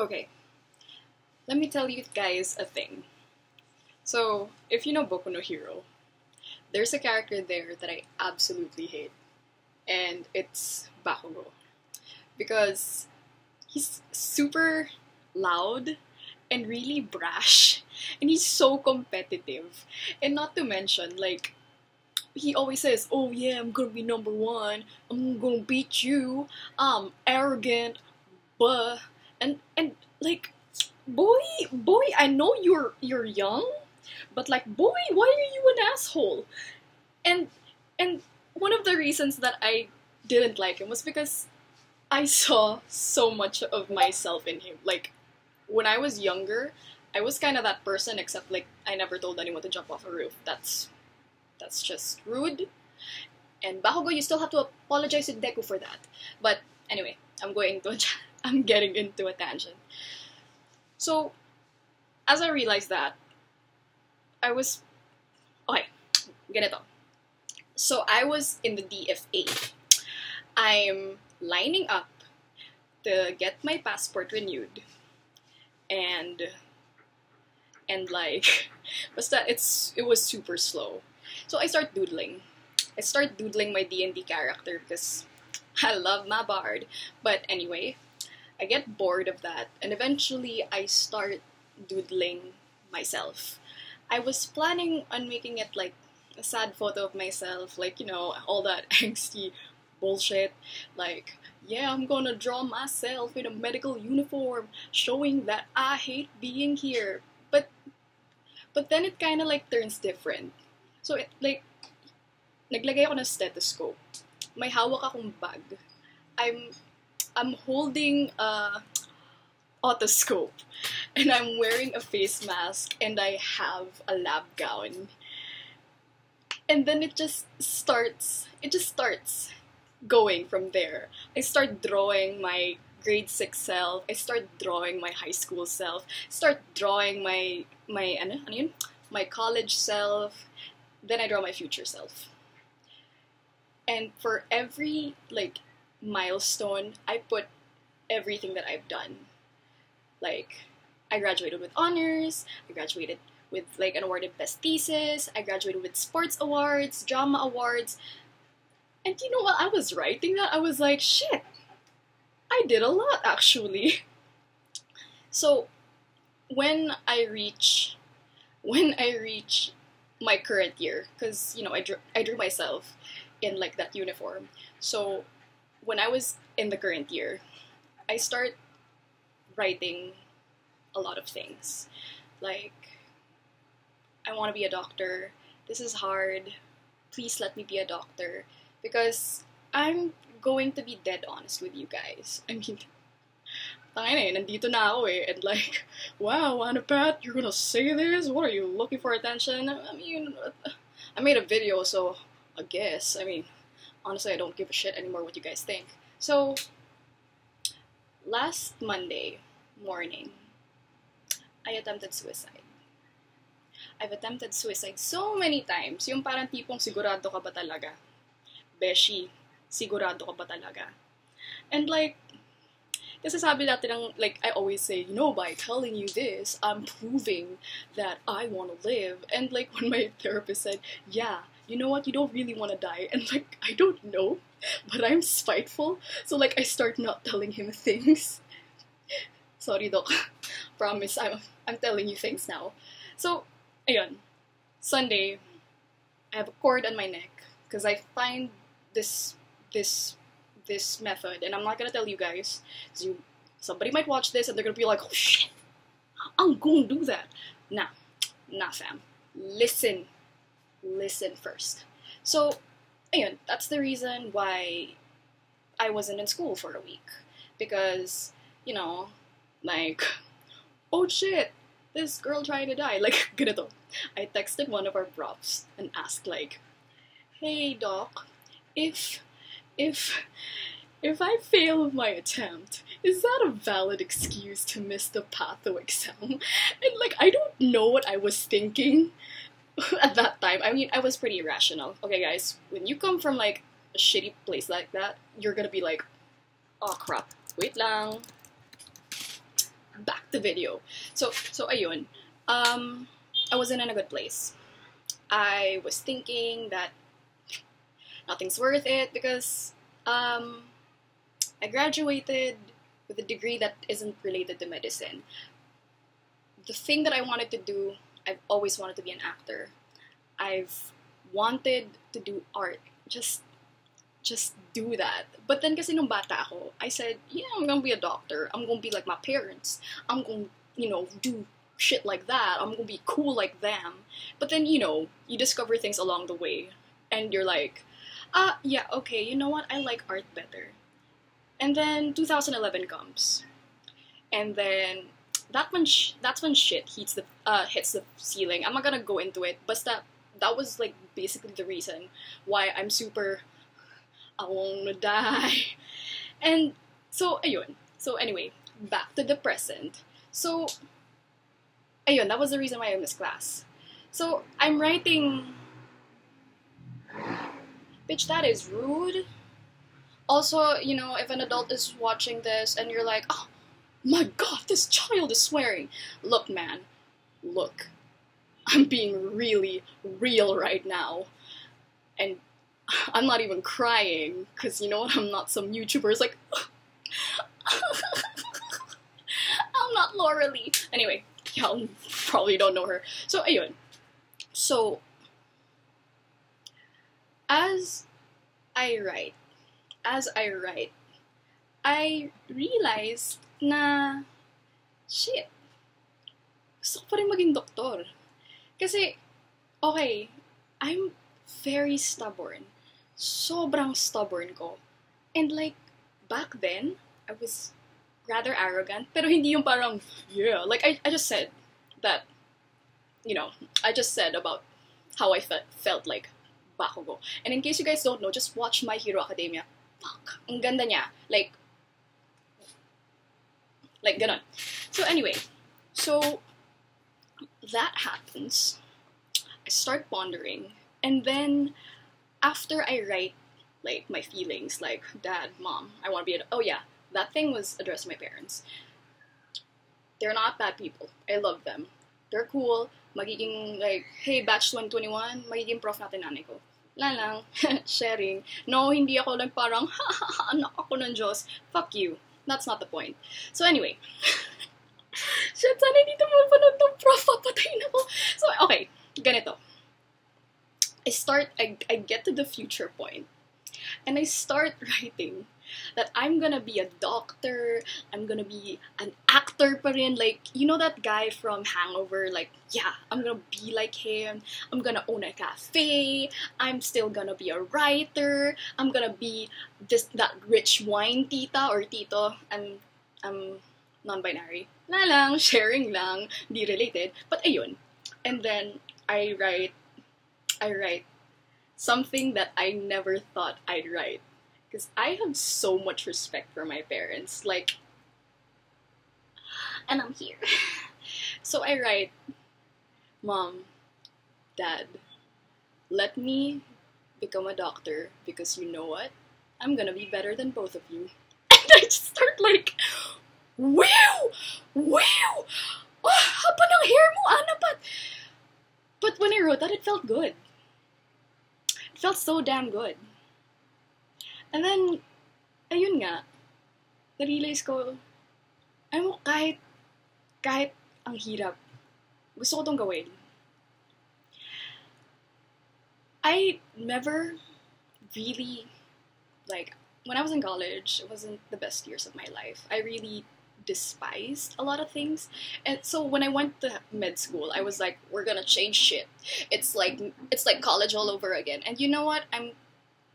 Okay, let me tell you guys a thing. So, if you know Boku no Hero, there's a character there that I absolutely hate, and it's Bakugo. Because he's super loud and really brash, and he's so competitive. And not to mention, like, he always says, "Oh yeah, I'm gonna be number one. I'm gonna beat you. I'm arrogant, but and like, boy, I know you're young, but like, boy, why are you an asshole?" And and one of the reasons that I didn't like him was because I saw so much of myself in him. Like, when I was younger, I was kind of that person, except like I never told anyone to jump off a roof. That's just rude. And Bakugo, you still have to apologize to Deku for that. But anyway, I'm getting into a tangent. So, as I realized that, I was okay. Ganito. So I was in the DFA. I'm lining up to get my passport renewed, and like, basta it was super slow. So I start doodling. I start doodling my D&D character because I love my bard. But anyway, I get bored of that, and eventually I start doodling myself. I was planning on making it like a sad photo of myself, like, all that angsty bullshit, like, yeah, I'm gonna draw myself in a medical uniform, showing that I hate being here. But then it kind of like turns different. So it like naglagay ako ng stethoscope. May hawak akong bag. I'm holding a otoscope, and I'm wearing a face mask, and I have a lab gown. And then it just starts going from there. I start drawing my grade 6 self. I start drawing my high school self. Start drawing my ano yun? My college self. Then I draw my future self. And for every like milestone, I put everything that I've done. Like, I graduated with honors. I graduated with like an awarded best thesis. I graduated with sports awards, drama awards. And you know, while I was writing that, I was like, shit, I did a lot actually. So when I reach my current year, because I drew myself in like that uniform. So when I was in the current year, I start writing a lot of things. Like, I want to be a doctor. This is hard. Please let me be a doctor. Because I'm going to be dead honest with you guys. I mean, nandito na ako eh. And like, wow, Anapat, you're gonna say this? What are you, looking for attention? I mean, I made a video, so I guess. I mean, honestly, I don't give a shit anymore what you guys think. So, last Monday morning, I attempted suicide. I've attempted suicide so many times. Yung parang tipong sigurado ka ba talaga? Beshi, sigurado ka ba talaga? And like, kasi sabi natin ng, like, I always say, by telling you this, I'm proving that I want to live. And like, when my therapist said, yeah, you know what, you don't really want to die. And like, I don't know, but I'm spiteful. So like, I start not telling him things. Sorry, doc. Promise, I'm telling you things now. So, ayun. Sunday, I have a cord on my neck because I find this method, and I'm not gonna tell you guys. So somebody might watch this and they're gonna be like, "Oh shit, I'm gonna do that." Nah, fam. Listen first. So, ayun, that's the reason why I wasn't in school for a week, because like, oh shit, this girl trying to die. Like, ganito. I texted one of our profs and asked like, hey doc, if I fail my attempt, is that a valid excuse to miss the patho exam? And like, I don't know what I was thinking at that time. I mean, I was pretty irrational. Okay guys, when you come from like a shitty place like that, you're gonna be like, oh crap, wait lang. back to video. So ayun. I wasn't in a good place. I was thinking that nothing's worth it because I graduated with a degree that isn't related to medicine. The thing that I wanted to do, I've always wanted to be an actor. I've wanted to do art. Just do that. But then kasi nung bata ako, I said, yeah, I'm gonna be a doctor. I'm gonna be like my parents. I'm gonna, do shit like that. I'm gonna be cool like them. But then, you discover things along the way. And you're like, yeah, okay, you know what? I like art better. And then 2011 comes. And then that's when shit hits the ceiling. I'm not gonna go into it, but that was like basically the reason why I'm super I wanna die. And so ayun. So anyway, back to the present. So ayun, that was the reason why I missed class. So I'm writing. Bitch, that is rude. Also, if an adult is watching this and you're like, oh my god, this child is swearing. Look, man, look. I'm being really real right now. And I'm not even crying, because you know what, I'm not some YouTuber. It's like, I'm not Laura Lee. Anyway, y'all probably don't know her. So, ayun. So, as I write, I realized na, shit, gusto ko pa rin maging doktor. Kasi, okay, I'm very stubborn. Sobrang stubborn ko. And like, back then, I was rather arrogant, pero hindi yung parang, yeah, like I just said that, I just said about how I felt like Bakugo. And in case you guys don't know, just watch My Hero Academia. Fuck, ang ganda niya. Like ganon. So anyway, so that happens. I start pondering, and then after I write like my feelings, like dad, mom, I want to be oh yeah, that thing was addressed to my parents. They're not bad people. I love them. They're cool. Magiging like, hey, batch 2021, magiging prof natin nanay ko. Lang, sharing. No, hindi ako lang parang, anak ako ng Diyos. Fuck you. That's not the point. So anyway, shit, sana hindi ito mapanood ng prof, papatayin ako. So, okay, ganito. I get to the future point, and I start writing that I'm gonna be a doctor, I'm gonna be an actor pa rin, like, you know that guy from Hangover, like, yeah, I'm gonna be like him, I'm gonna own a cafe, I'm still gonna be a writer, I'm gonna be that rich wine tita or tito, I'm non-binary, lang, sharing lang, di related, but ayun, and then I write something that I never thought I'd write. Because I have so much respect for my parents. Like, and I'm here. So I write, Mom, Dad, let me become a doctor because you know what? I'm gonna be better than both of you. And I just start like, wow! Wow! Oh, haba ng hair mo, Ana, but when I wrote that, it felt good. It felt so damn good. And then, ayun nga, na-realize ko, alam mo, kahit ang hirap, gusto ko tong gawin. I never really, like, when I was in college, it wasn't the best years of my life. I really despised a lot of things. And so when I went to med school, I was like, we're gonna change shit. It's like college all over again. And you know what?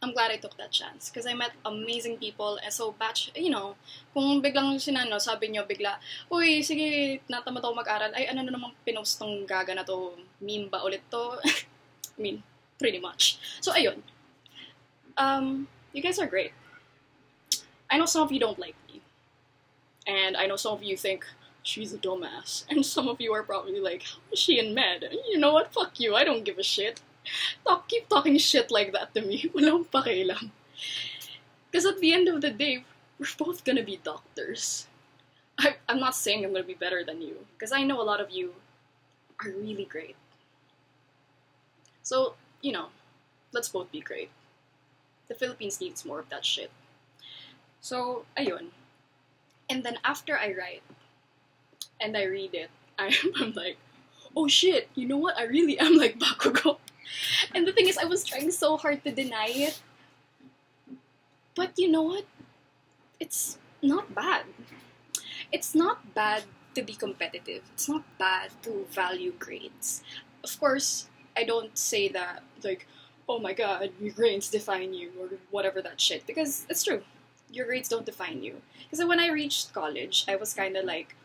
I'm glad I took that chance because I met amazing people, and so batch, kung biglang sabi nyo bigla, uy, sige, natamad ako mag-aral, ay ano na namang pinost tong gaga na to, meme ba ulit to? I mean, pretty much. So ayun, you guys are great. I know some of you don't like me, and I know some of you think, she's a dumbass, and some of you are probably like, how is she in med? You know what, fuck you, I don't give a shit. Keep talking shit like that to me. Walang pakialam. Because at the end of the day, we're both gonna be doctors. I'm I'm not saying I'm gonna be better than you, because I know a lot of you are really great. So, let's both be great. The Philippines needs more of that shit. So, ayun. And then after I write, and I read it, I'm like, oh shit, you know what? I really am like Bakugo. And the thing is, I was trying so hard to deny it. But you know what? It's not bad. It's not bad to be competitive. It's not bad to value grades. Of course, I don't say that, like, oh my god, your grades define you, or whatever that shit, because it's true. Your grades don't define you. Because when I reached college, I was kind of like,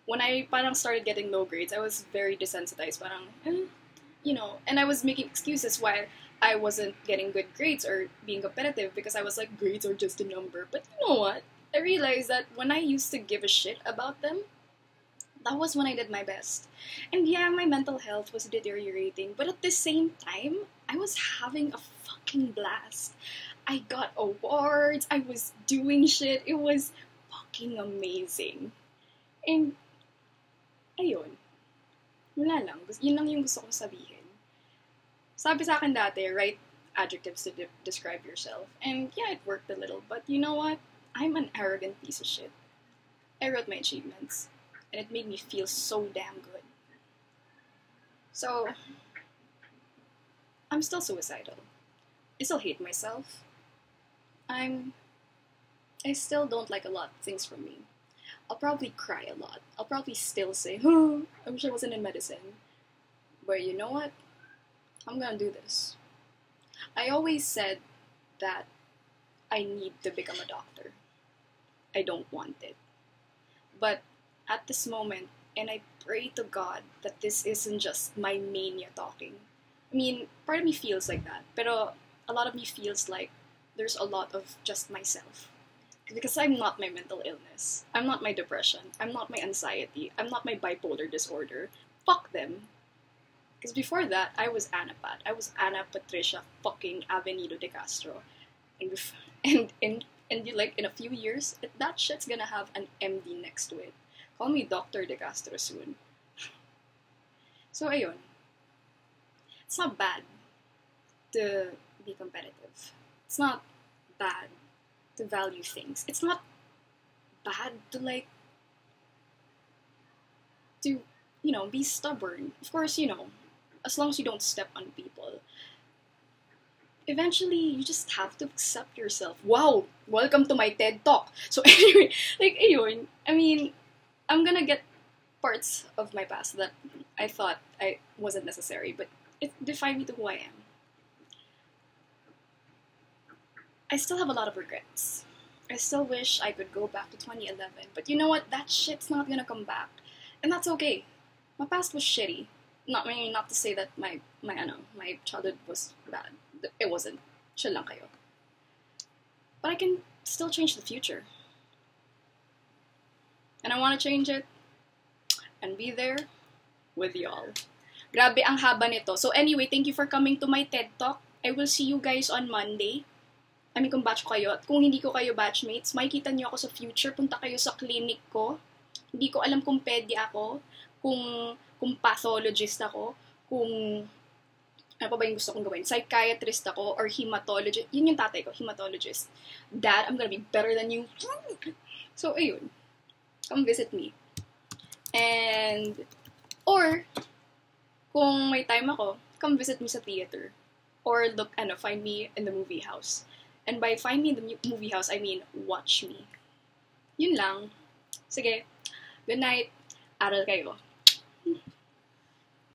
when I parang started getting low grades, I was very desensitized. Parang, and I was making excuses why I wasn't getting good grades or being competitive, because I was like, grades are just a number. But you know what? I realized that when I used to give a shit about them, that was when I did my best. And yeah, my mental health was deteriorating, but at the same time, I was having a fucking blast. I got awards, I was doing shit, it was fucking amazing. And, ayun, wala lang. Yun lang yung gusto ko sabihin. Sabi sa akin dati, write adjectives to describe yourself. And yeah, it worked a little, but you know what? I'm an arrogant piece of shit. I wrote my achievements, and it made me feel so damn good. So, I'm still suicidal. I still hate myself. I still don't like a lot of things from me. I'll probably cry a lot. I'll probably still say, oh, I wish I wasn't in medicine. But you know what? I'm gonna do this. I always said that I need to become a doctor. I don't want it. But at this moment, and I pray to God that this isn't just my mania talking. I mean, part of me feels like that, pero a lot of me feels like there's a lot of just myself. Because I'm not my mental illness. I'm not my depression. I'm not my anxiety. I'm not my bipolar disorder. Fuck them. Because before that, I was Anna Pat. I was Anna Patricia fucking Avenido de Castro. And you, like, in a few years, that shit's gonna have an MD next to it. Call me Dr. de Castro soon. So, ayun. It's not bad to be competitive. It's not bad to value things. It's not bad to, like, to, be stubborn. Of course, as long as you don't step on people. Eventually, you just have to accept yourself. Wow! Welcome to my TED Talk! So anyway, like, ayun, I mean, I'm gonna get parts of my past that I thought I wasn't necessary, but it defined me to who I am. I still have a lot of regrets. I still wish I could go back to 2011, but you know what? That shit's not gonna come back. And that's okay. My past was shitty. Not to say that my childhood was bad. It wasn't. Chill lang kayo. But I can still change the future. And I want to change it and be there with y'all. Grabe ang haba nito. So anyway, thank you for coming to my TED Talk. I will see you guys on Monday. I mean, kung batch ko kayo. At kung hindi ko kayo batchmates, makikita niyo ako sa future. Punta kayo sa clinic ko. Hindi ko alam kung pedi ako, kung pathologist ako, kung ano pa ba yung gusto kong gawin? Psychiatrist ako or hematologist. Yun yung tatay ko, hematologist. Dad, I'm gonna be better than you. So, ayun. Come visit me. And, or, kung may time ako, come visit me sa theater. Or find me in the movie house. And by find me in the movie house, I mean, watch me. Yun lang. Sige. Good night. Aral kayo.